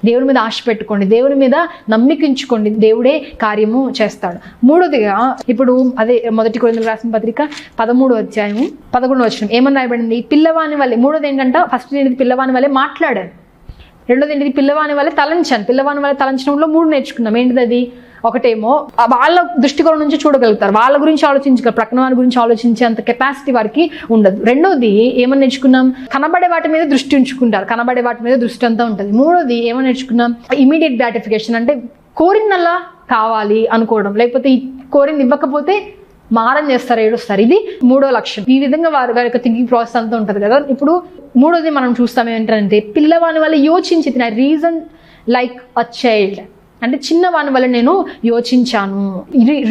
దేవుని మీద ఆశ పెట్టుకోండి, దేవుని మీద నమ్మికించుకోండి, దేవుడే కార్యము చేస్తాడు. మూడోదిగా ఇప్పుడు అదే మొదటి కొరింథీయులకు రాసిన పత్రిక 13వ అధ్యాయము 11వ వచనం ఏమని రాయబడింది, పిల్లవాని వల్లే. మూడోది ఏంటంట, ఫస్ట్ ఏంటిది, పిల్లవాని వల్లే మాట్లాడాను. రెండోది ఏంటిది, పిల్లవాని వల్లే తలంచాను. పిల్లవాని వల్లే తలంచడంలో 3 నేర్చుకున్నాం. ఏంటిది అది? ఒకటేమో వాళ్ళ దృష్టికోణం నుంచి చూడగలుగుతారు, వాళ్ళ గురించి ఆలోచించగలరు, ప్రక్కన వారి గురించి ఆలోచించే అంత కెపాసిటీ వారికి ఉండదు. రెండోది ఏమని నేర్చుకున్నాం, కనబడే వాటి మీద దృష్టి ఉంచుకుంటారు, కనబడే వాటి మీద దృష్టి అంతా ఉంటుంది. మూడోది ఏమని నేర్చుకున్నాం, ఇమీడియట్ గ్రాటిఫికేషన్, అంటే కోరిందల్లా కావాలి అనుకోవడం, లేకపోతే కోరింది ఇవ్వకపోతే మారం చేస్తారు, ఏడుస్తారు. ఇది 3వ లక్షణం. ఈ విధంగా వారి యొక్క థింకింగ్ ప్రాసెస్ అంతా ఉంటుంది కదా. ఇప్పుడు మూడోది మనం చూస్తాం ఏంటంటే, పిల్లవాని వల్ల యోచించి రీజన్ లైక్ అ చైల్డ్, అంటే చిన్నవాని వల్ల నేను యోచించాను.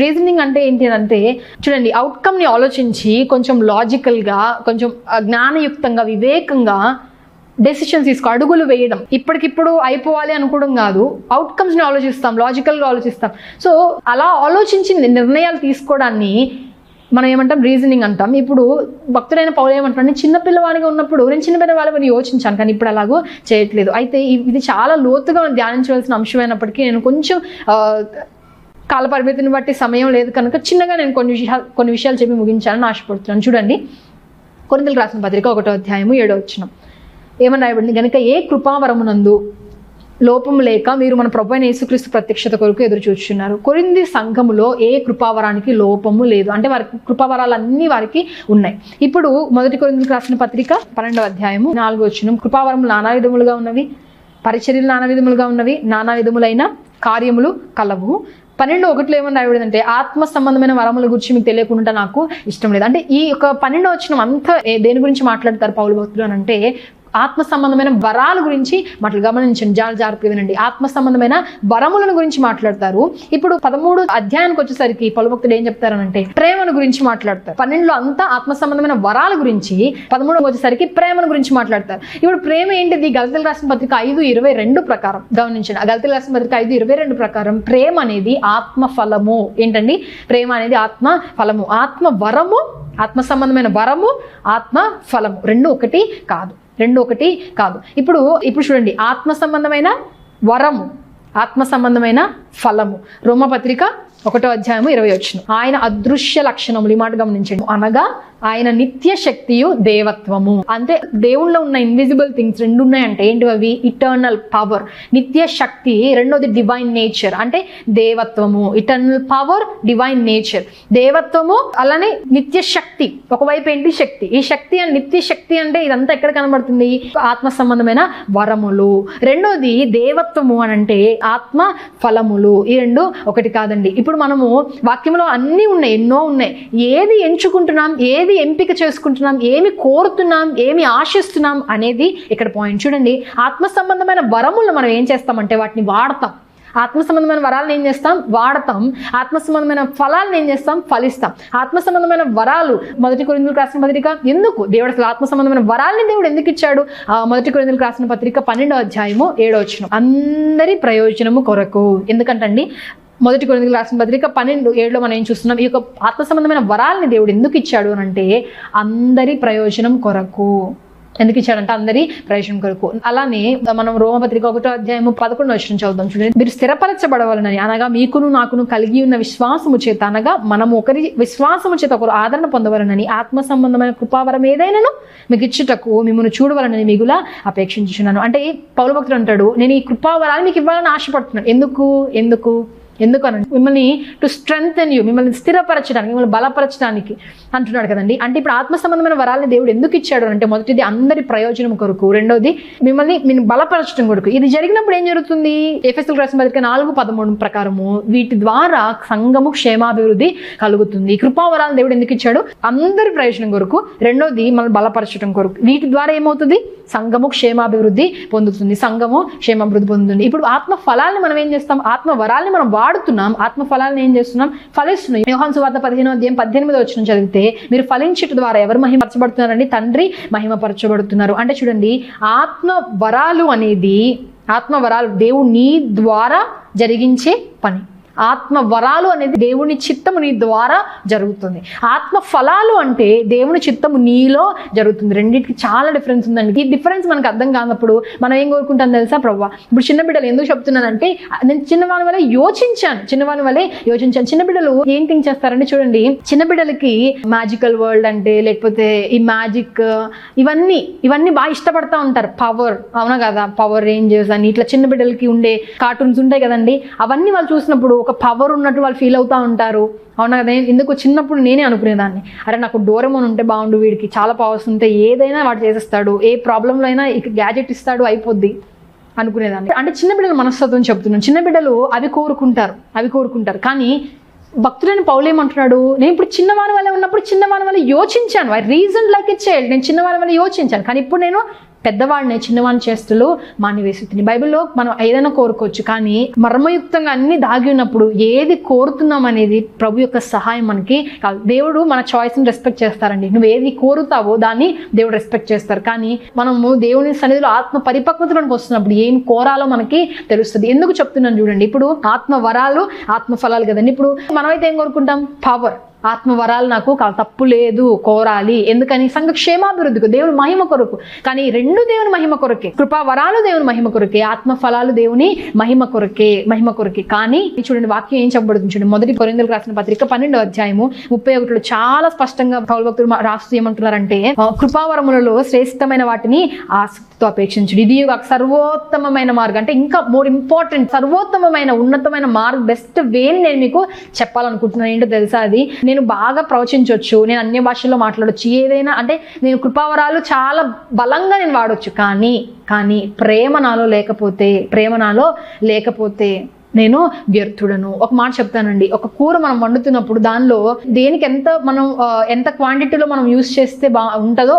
రీజనింగ్ అంటే ఏంటి అంటే, చూడండి, అవుట్కమ్ని ఆలోచించి కొంచెం లాజికల్గా, కొంచెం జ్ఞానయుక్తంగా, వివేకంగా డెసిషన్స్ తీసుకో, అడుగులు వేయడం. ఇప్పటికిప్పుడు అయిపోవాలి అనుకోవడం కాదు, అవుట్కమ్స్ని ఆలోచిస్తాం, లాజికల్గా ఆలోచిస్తాం. సో అలా ఆలోచించి నిర్ణయాలు తీసుకోవడాన్ని మనం ఏమంటాం, రీజనింగ్ అంటాం. ఇప్పుడు భక్తుడైన పౌలు ఏమంటాడు, చిన్నపిల్లవాడిగా ఉన్నప్పుడు నేను చిన్నపిల్లవాడిని యోచించాను, కానీ ఇప్పుడు అలాగూ చేయట్లేదు. అయితే ఇది చాలా లోతుగా ధ్యానించవలసిన అంశమైనప్పటికీ నేను కొంచెం కాల పరిమితిని బట్టి సమయం లేదు కనుక చిన్నగా నేను కొన్ని విషయాలు చెప్పి ముగించాలని ఆశపడుతున్నాను. చూడండి, కొరింథీయులకు రాసిన పత్రిక 1వ అధ్యాయము 7వ వచనం ఏమని రాయబడింది, గనుక ఏ కృపావరమునందు లోపము లేక మీరు మన ప్రభువైన యేసుక్రీస్తు ప్రత్యక్షత కొరకు ఎదురు చూస్తున్నారు. కొరింథీ సంఘములో ఏ కృపావరానికి లోపము లేదు, అంటే వారి కృపావరాలన్నీ వారికి ఉన్నాయి. ఇప్పుడు మొదటి కొరింథీయులకు రాసిన పత్రిక 12వ అధ్యాయము 4వ వచనం, కృపావరములు నానా విధములుగా ఉన్నవి, పరిచర్యలు నానా విధములుగా ఉన్నవి, నానా విధములైన కార్యములు కలవు. 12:1 ఏమని రాయబడిందంటే, ఆత్మ సంబంధమైన వరముల గురించి మీకు తెలియకుండా నాకు ఇష్టం లేదు. అంటే ఈ యొక్క 12వ వచనం అంతా దేని గురించి మాట్లాడతారు పౌలు భక్తులు అని అంటే, ఆత్మ సంబంధమైన వరాల గురించి గమనించండి, జాగ్రత్తగా వినండి. ఆత్మ సంబంధమైన వరములను గురించి మాట్లాడతారు. ఇప్పుడు 13 అధ్యాయానికి వచ్చేసరికి పౌలు భక్తుడు ఏం చెప్తారనంటే, ప్రేమను గురించి మాట్లాడతారు. 12లో అంతా ఆత్మ సంబంధమైన వరాల గురించి, 13 వచ్చేసరికి ప్రేమను గురించి మాట్లాడతారు. ఇప్పుడు ప్రేమ ఏంటిది? గలతీయులకు రాసిన పత్రిక 5:22 ప్రకారం గమనించండి. గలతీయులకు రాసిన పత్రిక 5:22 ప్రకారం ప్రేమ అనేది ఆత్మ ఫలము. ఏంటండి? ప్రేమ అనేది ఆత్మ ఫలము, ఆత్మ వరము, ఆత్మ సంబంధమైన వరము, ఆత్మ ఫలము, రెండు ఒకటి కాదు. ఇప్పుడు చూడండి, ఆత్మ సంబంధమైన వరము, ఆత్మ సంబంధమైన ఫలము. రోమపత్రిక 1:20 ఆయన అదృశ్య లక్షణములు, ఈ మాట గమనించండి, అనగా ఆయన నిత్య శక్తియు దేవత్వము. అంటే దేవుళ్ళలో ఉన్న ఇన్విజిబుల్ థింగ్స్ రెండు ఉన్నాయంటే ఏంటి అవి? ఇటర్నల్ పవర్, నిత్య శక్తి, రెండోది డివైన్ నేచర్. అంటే దేవత్వము, ఇటర్నల్ పవర్, డివైన్ నేచర్, దేవత్వము అలానే నిత్య శక్తి. ఒకవైపు ఏంటి? శక్తి. ఈ శక్తి అండ్ నిత్య శక్తి అంటే ఇదంతా ఎక్కడ కనబడుతుంది? ఆత్మ సంబంధమైన వరములు. రెండోది దేవత్వము అని అంటే ఆత్మ ఫలములు. ఈ రెండు ఒకటి కాదండి. ఇప్పుడు మనము వాక్యంలో అన్నీ ఉన్నాయి, ఎన్నో ఉన్నాయి. ఏది ఎంచుకుంటున్నాం, ఏది ఎంపిక చేసుకుంటున్నాం, ఏమి కోరుతున్నాం, ఏమి ఆశిస్తున్నాం అనేది ఇక్కడ పాయింట్. చూడండి, ఆత్మ సంబంధమైన వరములను మనం ఏం చేస్తామంటే వాటిని వాడతాం. ఆత్మ సంబంధమైన వరాలను ఏం చేస్తాం? వాడతాం. ఆత్మ సంబంధమైన ఫలాలను ఏం చేస్తాం? ఫలిస్తాం. ఆత్మ సంబంధమైన వరాలు 1 కొరింథీయులకు రాసిన పత్రిక ఎందుకు దేవుడు అసలు ఆత్మ సంబంధమైన వరాలని దేవుడు ఎందుకు ఇచ్చాడు? 1 కొరింథీయులకు రాసిన పత్రిక 12:7 అందరి ప్రయోజనము కొరకు. ఎందుకంటండి 1 కొరింథీయులకు రాసిన పత్రిక 12:7 మనం ఏం చూస్తున్నాం? ఈ యొక్క ఆత్మ సంబంధమైన వరాలని దేవుడు ఎందుకు ఇచ్చాడు అని అంటే అందరి ప్రయోజనం కొరకు. ఎందుకు ఇచ్చాడంటే అందరి ప్రయోజనం కొరకు. అలానే మనం రోమపత్రిక 1:11 చదువుదాం. చూడండి, మీరు స్థిరపరచబడవాలని, అనగా మీకును నాకును కలిగి ఉన్న విశ్వాసము చేత, అనగా మనము ఒకరి విశ్వాసము చేత ఒకరు ఆదరణ పొందవలనని ఆత్మ సంబంధమైన కృపావరం ఏదైనాను మీకు ఇచ్చుటకు మిమ్మల్ని చూడవాలని మిగులా అపేక్షించున్నాను. అంటే పౌలు భక్తుడు అంటాడు, నేను ఈ కృపావరాలు మీకు ఇవ్వాలని ఆశపడుతున్నాను. ఎందుకనండి? మిమ్మల్ని టు స్ట్రెంగ్థెన్ యూ, మిమ్మల్ని స్థిరపరచడానికి, మిమ్మల్ని బలపరచడానికి అంటున్నాడు కదండి. అంటే ఇప్పుడు ఆత్మ సంబంధమైన వరాలని దేవుడు ఎందుకు ఇచ్చాడు అంటే మొదటిది అందరి ప్రయోజనం కొరకు, రెండోది మిమ్మల్ని బలపరచడం కొరకు. ఇది జరిగినప్పుడు ఏం జరుగుతుంది? ఎఫెసీయులకు రాసిన పత్రిక 4:13 ప్రకారము వీటి ద్వారా సంఘము క్షేమాభివృద్ధి కలుగుతుంది. కృపావరాలను దేవుడు ఎందుకు ఇచ్చాడు? అందరి ప్రయోజనం కొరకు, రెండోది మనల్ని బలపరచడం కొరకు. వీటి ద్వారా ఏమవుతుంది? సంఘము క్షేమాభివృద్ధి పొందుతుంది. ఇప్పుడు ఆత్మ ఫలాన్ని మనం ఏం చేస్తాం? ఆత్మ వరాల్ని మనం వాడుతున్నాం. ఆత్మ ఫలాలను ఏం చేస్తున్నాం? ఫలిస్తున్నాం. యోహాను సువార్త 15:18 చదివితే, మీరు ఫలించుట ద్వారా ఎవరు మహిమపరచబడుతున్నారండి? తండ్రి మహిమపరచబడుతున్నారు. అంటే చూడండి, ఆత్మ వరాలు దేవుడు నీ ద్వారా జరిగించే పని. ఆత్మ వరాలు అనేది దేవుని చిత్తము నీ ద్వారా జరుగుతుంది. ఆత్మ ఫలాలు అంటే దేవుని చిత్తము నీలో జరుగుతుంది. రెండింటికి చాలా డిఫరెన్స్ ఉందండి. ఈ డిఫరెన్స్ మనకు అర్థం కానప్పుడు మనం ఏం కోరుకుంటాం తెలుసా? ప్రభువా, ఇప్పుడు చిన్న బిడ్డలు ఎందుకు చెప్తున్నానంటే, నేను చిన్నవాని వల్లే యోచించాను. చిన్న బిడ్డలు ఏం థింక్ చేస్తారంటే, చూడండి, చిన్న బిడ్డలకి మ్యాజికల్ వరల్డ్ అంటే, లేకపోతే ఈ మ్యాజిక్ ఇవన్నీ బాగా ఇష్టపడతా ఉంటారు. పవర్, అవునా కదా? పవర్ రేంజర్స్ అని ఇట్లా చిన్న బిడ్డలకి ఉండే కార్టూన్స్ ఉంటాయి కదండి. అవన్నీ వాళ్ళు చూసినప్పుడు ఒక పవర్ ఉన్నట్టు వాళ్ళు ఫీల్ అవుతూ ఉంటారు. అవునా కదా? ఎందుకు చిన్నప్పుడు నేనే అనుకునేదాన్ని, అరే నాకు డోరేమోన్ ఉంటే బాగుండు, వీడికి చాలా పవర్స్ ఉంటే ఏదైనా వాడు చేసేస్తాడు, ఏ ప్రాబ్లంలో అయినా గ్యాజెట్ ఇస్తాడు, అయిపోద్ది అనుకునేదాన్ని. అంటే చిన్న బిడ్డల మనస్తత్వం చెప్తున్నాను. చిన్న బిడ్డలు అవి కోరుకుంటారు. కానీ భక్తుడైన పౌలు ఏమంటున్నాడు? నేను ఇప్పుడు చిన్నవాని వల్ల ఉన్నప్పుడు చిన్నవాని వల్ల యోచించాను. I reason like a child. నేను చిన్నవాని వల్ల యోచించాను, కానీ ఇప్పుడు నేను పెద్దవాడిని, చిన్నవాని చేష్టలు మానివేసి. బైబిల్లో మనం ఏదైనా కోరుకోవచ్చు, కానీ మర్మయుక్తంగా అన్ని దాగి ఉన్నప్పుడు ఏది కోరుతున్నాం అనేది ప్రభు యొక్క సహాయం మనకి కాదు. దేవుడు మన చాయిస్ని రెస్పెక్ట్ చేస్తారండి. నువ్వు ఏది కోరుతావో దాన్ని దేవుడు రెస్పెక్ట్ చేస్తారు. కానీ మనము దేవుని సన్నిధిలో ఆత్మ పరిపక్వతలోకి వస్తున్నప్పుడు ఏం కోరాలో మనకి తెలుస్తుంది. ఎందుకు చెప్తున్నాను చూడండి, ఇప్పుడు ఆత్మ వరాలు, ఆత్మ ఫలాలు కదండి. ఇప్పుడు మనమైతే ఏం కోరుకుంటాం? పవర్. ఆత్మ వరాలు నాకు తప్పు లేదు, కోరాలి. ఎందుకని? సంఘ క్షేమాభివృద్ధికి, దేవుని మహిమ కొరకు. కానీ రెండు దేవుని మహిమ కొరకే. కృపా వరాలు దేవుని మహిమ కొరకే, ఆత్మ ఫలాలు దేవుని మహిమ కొరకే. కానీ చూడండి, వాక్యం ఏం చెప్పబడుతుంది చూడండి. 1 కొరింథీయులకు రాసిన పత్రిక 12:31 చాలా స్పష్టంగా పౌలు భక్తుడు రాస్తూ ఏమంటున్నారంటే, కృపావరములలో శ్రేష్టమైన వాటిని ఆసక్తితో అపేక్షించుడు. ఇది సర్వోత్తమమైన మార్గం. అంటే ఇంకా మోర్ ఇంపార్టెంట్, సర్వోత్తమమైన ఉన్నతమైన మార్గం, బెస్ట్ వేని నేను మీకు చెప్పాలనుకుంటున్నాను. ఏంటో తెలుసా? అది నేను బాగా ప్రవచించవచ్చు, నేను అన్య భాషల్లో మాట్లాడవచ్చు, ఏదైనా అంటే నేను కృపావరాలు చాలా బలంగా నేను వాడవచ్చు. కానీ ప్రేమ నాలో లేకపోతే నేను వ్యర్థుడను. ఒక మాట చెప్తానండి, ఒక కూర మనం వండుతున్నప్పుడు దానిలో దేనికి ఎంత క్వాంటిటీలో మనం యూజ్ చేస్తే ఉంటుందో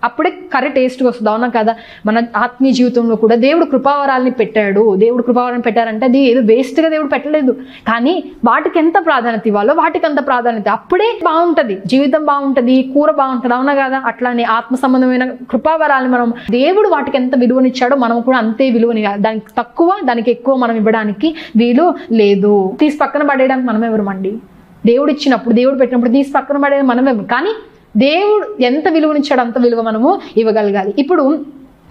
అప్పుడే కర్రీ టేస్ట్గా వస్తుంది. అవునా కదా? మన ఆత్మీయ జీవితంలో కూడా దేవుడు కృపావరాలని పెట్టాడు. దేవుడు కృపావరాన్ని పెట్టారంటే అది ఏదో వేస్ట్గా దేవుడు పెట్టలేదు. కానీ వాటికి ఎంత ప్రాధాన్యత ఇవ్వాలో వాటికి అంత ప్రాధాన్యత, అప్పుడే బాగుంటుంది, జీవితం బాగుంటుంది, కూర బాగుంటుంది. అవునా కదా? అట్లానే ఆత్మ సంబంధమైన కృపావరాలని మనం దేవుడు వాటికి ఎంత విలువనిచ్చాడో మనం కూడా అంతే విలువని, దానికి తక్కువ దానికి ఎక్కువ మనం ఇవ్వడానికి వీలు లేదు. తీసి పక్కన పడేయడానికి మనం ఎవరమండి? దేవుడు ఇచ్చినప్పుడు, దేవుడు పెట్టినప్పుడు తీసి పక్కన పడేది మనమే. కానీ దేవుడు ఎంత విలువనిచ్చాడో అంత విలువ మనము ఇవ్వగలగాలి. ఇప్పుడు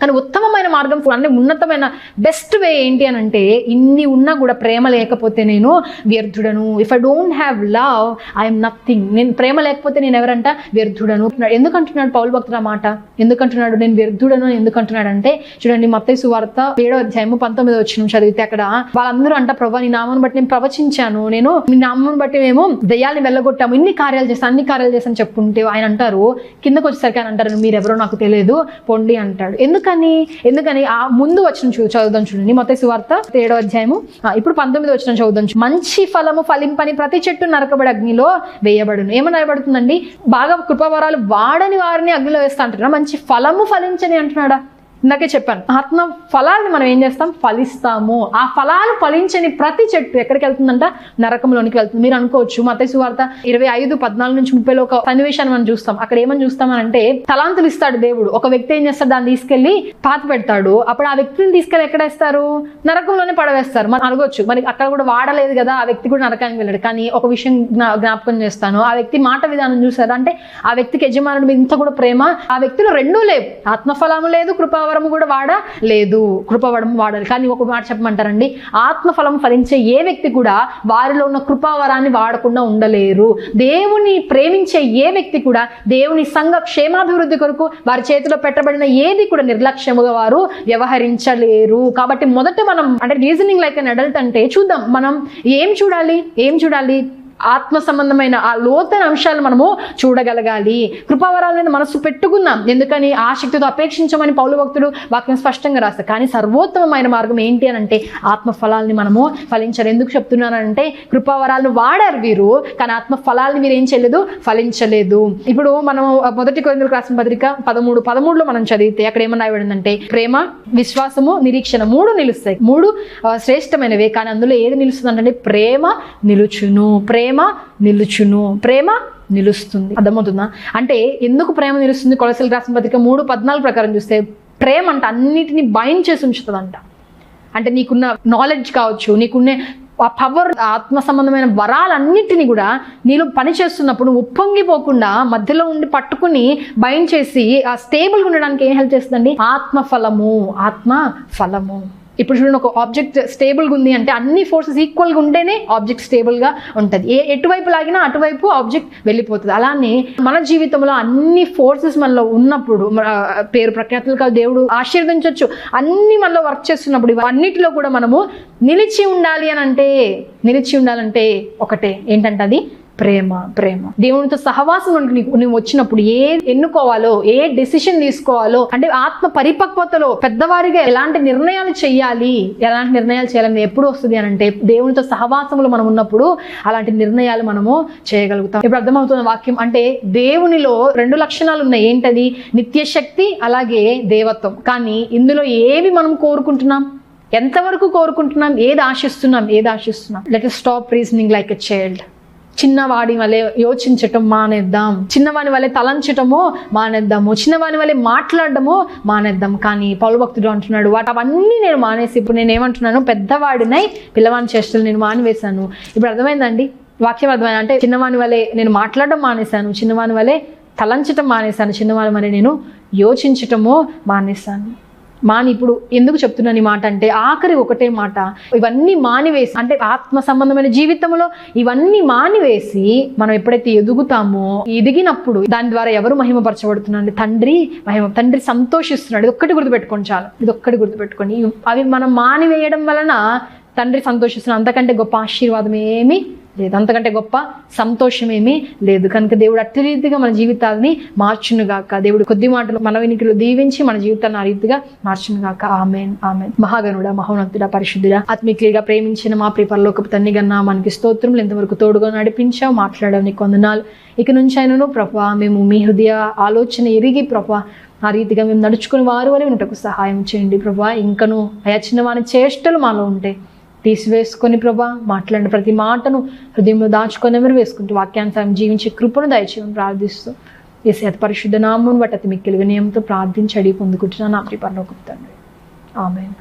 కానీ ఉత్తమమైన మార్గం, అంటే ఉన్నతమైన బెస్ట్ వే ఏంటి అని అంటే, ఇన్ని ఉన్నా కూడా ప్రేమ లేకపోతే నేను వ్యర్థుడను. If I don't have love I'm nothing. నేను ప్రేమ లేకపోతే నేను ఎవరంట? వ్యర్థుడను. ఎందుకంటున్నాడు పౌలు భక్తుడు ఆ మాట? ఎందుకంటున్నాడు నేను వ్యర్థుడను? ఎందుకంటున్నాడు అంటే, చూడండి మత్తయి సువార్త 7వ అధ్యాయము 19వ వచనం చదివితే అక్కడ వాళ్ళందరూ అంట, ప్రభా నీ నామాన్ని బట్టి నేను ప్రవచించాను, నేను నీ నామాన్ని బట్టి మేము దయ్యాల్ని వెళ్ళగొట్టాము, ఇన్ని కార్యాలు చేస్తాను, అన్ని కార్యాలు చేస్తాను చెప్పుకుంటే ఆయన అంటారు, కిందకు వచ్చేసరికి ఆయన అంటారు మీరెవరో నాకు తెలియదు పొండి అంటాడు. ఎందుకని ఆ ముందు వచ్చిన చదువుదాం చూడండి, మత్తయి సువార్త 7వ అధ్యాయము ఇప్పుడు 19వ వచనం చదువుదాం. మంచి ఫలము ఫలింపని ప్రతి చెట్టు నరకబడి అగ్నిలో వేయబడును. ఏమని రాయబడుతుందండి? బాగా కృపావరాలు వాడని వారిని అగ్నిలో వేస్తా అంటున్నా, మంచి ఫలము ఫలించని అంటున్నాడా? ఇందాకే చెప్పాను, ఆత్మ ఫలాలను మనం ఏం చేస్తాం? ఫలిస్తాము. ఆ ఫలాలు ఫలించని ప్రతి చెట్టు ఎక్కడికి వెళ్తుందంట? నరకంలోనికి వెళ్తుంది. మీరు అనుకోవచ్చు మత్తయి సువార్త 25:14-30 ఒక సన్నివేశాన్ని మనం చూస్తాం. అక్కడ ఏమని చూస్తామనంటే, తలాంతులు ఇస్తాడు దేవుడు. ఒక వ్యక్తి ఏం చేస్తాడు? దాన్ని తీసుకెళ్లి పాతి పెడతాడు. అప్పుడు ఆ వ్యక్తిని తీసుకెళ్లి ఎక్కడ వేస్తారు? నరకంలోనే పడవేస్తారు. మనం అనుకోవచ్చు మరి అక్కడ కూడా వాడలేదు కదా, ఆ వ్యక్తి కూడా నరకానికి వెళ్ళాడు. కానీ ఒక విషయం జ్ఞాపకం చేస్తాను, ఆ వ్యక్తి మాట విధానం చూసారు అంటే, ఆ వ్యక్తికి యజమానుడి మీద ఇంత కూడా ప్రేమ, ఆ వ్యక్తిలో రెండూ లేవు. ఆత్మఫలము లేదు, కృపావరము కూడా వాడలేదు. కృపావరం వాడాలి. కానీ ఒక మాట చెప్పమంటారండి, ఆత్మఫలం ఫలించే ఏ వ్యక్తి కూడా వారిలో ఉన్న కృపావరాన్ని వాడకుండా ఉండలేరు. దేవుని ప్రేమించే ఏ వ్యక్తి కూడా దేవుని సంఘ క్షేమాభివృద్ధి కొరకు వారి చేతిలో పెట్టబడిన ఏది కూడా నిర్లక్ష్యముగా వారు వ్యవహరించలేరు. కాబట్టి మొదట మనం అంటే రీజనింగ్ లైక్ అన్ అడల్ట్ అంటే చూద్దాం, మనం ఏం చూడాలి? ఆత్మ సంబంధమైన ఆ లోతైన అంశాలు మనము చూడగలగాలి. కృపావరాల మీద మనసు పెట్టుకుందాం. ఎందుకని? ఆసక్తితో అపేక్షించమని పౌలు భక్తుడు వాక్యం స్పష్టంగా రాస్తారు. కానీ సర్వోత్తమమైన మార్గం ఏంటి అని అంటే, ఆత్మ ఫలాల్ని మనము ఫలించాలి. ఎందుకు చెప్తున్నానంటే, కృపావరాలను వాడారు వీరు, కానీ ఆత్మ ఫలాల్ని వీరు ఏం చేయలేదు? ఫలించలేదు. ఇప్పుడు మనం 1 కొరింథీయులకు రాసిన పత్రిక 13:13 మనం చదివితే అక్కడ ఏమని రాయబడిందంటే, ప్రేమ, విశ్వాసము, నిరీక్షణ 3 నిలుస్తాయి. 3 శ్రేష్టమైనవే. కానీ అందులో ఏది నిలుస్తుంది అంటే, ప్రేమ నిలుచును. ప్రేమ నిలుస్తుంది. అర్థమవుతుందా? అంటే ఎందుకు ప్రేమ నిలుస్తుంది? కొలసీలకు రాసిన పత్రిక 3:14 ప్రకారం చూస్తే, ప్రేమ అంటే అన్నిటినీ బైండ్ చేసి ఉంచుతుందంట. అంటే నీకున్న నాలెడ్జ్ కావచ్చు, నీకున్న ఆ పవర్, ఆత్మ సంబంధమైన వరాలన్నిటినీ కూడా నీలో పని చేస్తున్నప్పుడు ఉప్పొంగిపోకుండా మధ్యలో ఉండి పట్టుకుని బైండ్ చేసి ఆ స్టేబుల్గా ఉండడానికి ఏం హెల్ప్ చేస్తుందండి? ఆత్మ ఫలము. ఇప్పుడు చూడండి, ఒక ఆబ్జెక్ట్ స్టేబుల్గా ఉంది అంటే అన్ని ఫోర్సెస్ ఈక్వల్గా ఉంటేనే ఆబ్జెక్ట్ స్టేబుల్గా ఉంటుంది. ఎటువైపు లాగినా అటువైపు ఆబ్జెక్ట్ వెళ్ళిపోతుంది. అలానే మన జీవితంలో అన్ని ఫోర్సెస్ మనలో ఉన్నప్పుడు, పేరు ప్రఖ్యాతులుగా దేవుడు ఆశీర్వదించవచ్చు, అన్ని మనలో వర్క్ చేస్తున్నప్పుడు ఇవన్నిటిలో కూడా మనము నిలిచి ఉండాలంటే ఒకటే ఏంటంటే అది ప్రేమ. దేవునితో సహవాసం నువ్వు వచ్చినప్పుడు ఎన్నుకోవాలో, ఏ డెసిషన్ తీసుకోవాలో, అంటే ఆత్మ పరిపక్వతలో పెద్దవారిగా ఎలాంటి నిర్ణయాలు చేయాలని ఎప్పుడు వస్తుంది అని అంటే, దేవునితో సహవాసంలో మనం ఉన్నప్పుడు అలాంటి నిర్ణయాలు మనము చేయగలుగుతాం. ఇప్పుడు అర్థమవుతున్న వాక్యం అంటే, దేవునిలో 2 లక్షణాలు ఉన్నాయి. ఏంటది? నిత్యశక్తి, అలాగే దేవత్వం. కానీ ఇందులో ఏవి మనం కోరుకుంటున్నాం? ఎంతవరకు కోరుకుంటున్నాం? ఏది ఆశిస్తున్నాం? Let us stop reasoning like a child. చిన్నవాడి వలె యోచించటం మానేద్దాం, చిన్నవాని వలె తలంచటము మానేద్దాము, చిన్నవాని వలె మాట్లాడటము మానేద్దాం. కానీ పౌలు భక్తుడు అంటున్నాడు, అవన్నీ నేను మానేసి ఇప్పుడు నేను ఏమంటున్నాను? పెద్దవాడినై పిల్లవాని చేష్టలు నేను మానివేశాను. ఇప్పుడు అర్థమైందండి? వాక్యం అర్థమైంది. అంటే చిన్నవాని వలె నేను మాట్లాడడం మానేశాను, చిన్నవాని వలె తలంచటం మానేశాను, చిన్నవాని వలె నేను యోచించటము మానేశాను. ఇప్పుడు ఎందుకు చెప్తున్నాను ఈ మాట అంటే, ఆఖరి ఒకటే మాట, ఇవన్నీ మానివేసి, అంటే ఆత్మ సంబంధమైన జీవితంలో ఇవన్నీ మానివేసి మనం ఎప్పుడైతే ఎదిగినప్పుడు దాని ద్వారా ఎవరు మహిమపరచబడుతున్నాడు? తండ్రి సంతోషిస్తున్నాడు. ఇది ఒక్కటి గుర్తుపెట్టుకోండి చాలు. గుర్తుపెట్టుకోండి. అవి మనం మానివేయడం వలన తండ్రి సంతోషిస్తున్నాడు. అంతకంటే గొప్ప ఆశీర్వాదం ఏమీ లేదు, అంతకంటే గొప్ప సంతోషం ఏమీ లేదు. కనుక దేవుడు అట్టి రీతిగా మన జీవితాలని మార్చునుగాక. దేవుడు కొద్ది మాటలు మన వినికిలో దీవించి మన జీవితాలను ఆ రీతిగా మార్చునుగాక. ఆమేన్. మహాగణుడా, మహోన్నతుడా, పరిశుద్ధుడా, ఆత్మీయులుగా ప్రేమించిన మా ప్రియ పరలోకపు తండ్రి గన్నా మనకి స్తోత్రములు. ఎంతవరకు తోడుగా నడిపించావు, మాట్లాడావు, నీకు వందనాలు. ఇక నుంచి అయినను ప్రభువా, మేము మీ హృదయ ఆలోచన ఎరిగి ప్రభువా ఆ రీతిగా మేము నడుచుకుని వారు వలె ఉంటకు సహాయం చేయండి ప్రభువా. ఇంకను అయా చిన్నవాని చేష్టలు మాలో ఉంటే తీసివేసుకొని ప్రభా, మాట్లాడిన ప్రతి మాటను హృదయంలో దాచుకొని ఎవరు వేసుకుంటూ వాక్యానుసారం జీవించే కృపను దయచేయమని ప్రార్థిస్తూ యేసు అతి పరిశుద్ధ నామమును బట్టి అతి మిక్కిలి వినయంతో ప్రార్థించి అడిగి పొందుకుంటున్నాను నా ప్రియ పరలోకపు తండ్రి. ఆమేన్.